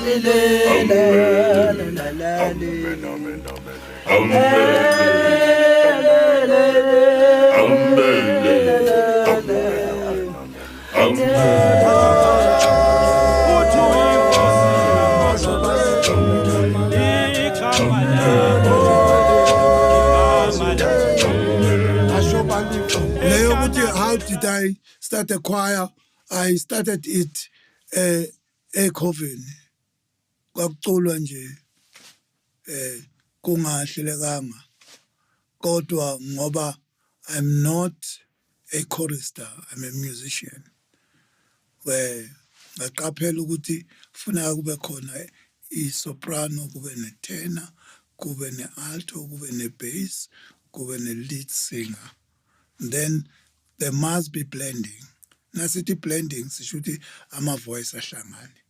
How did I start a choir? I started it eCoven. Kwakuculwa nje kungahlelekanga kodwa ngoba I'm not a chorister, I'm a musician. Where ngaqaphela ukuthi funeka kube khona isoprano, kube netenor, kube nealto, kube nebass, kube ne-lead singer. Then there must be blending. Nasithi blending sisho ukuthi ama-voice ahlangane.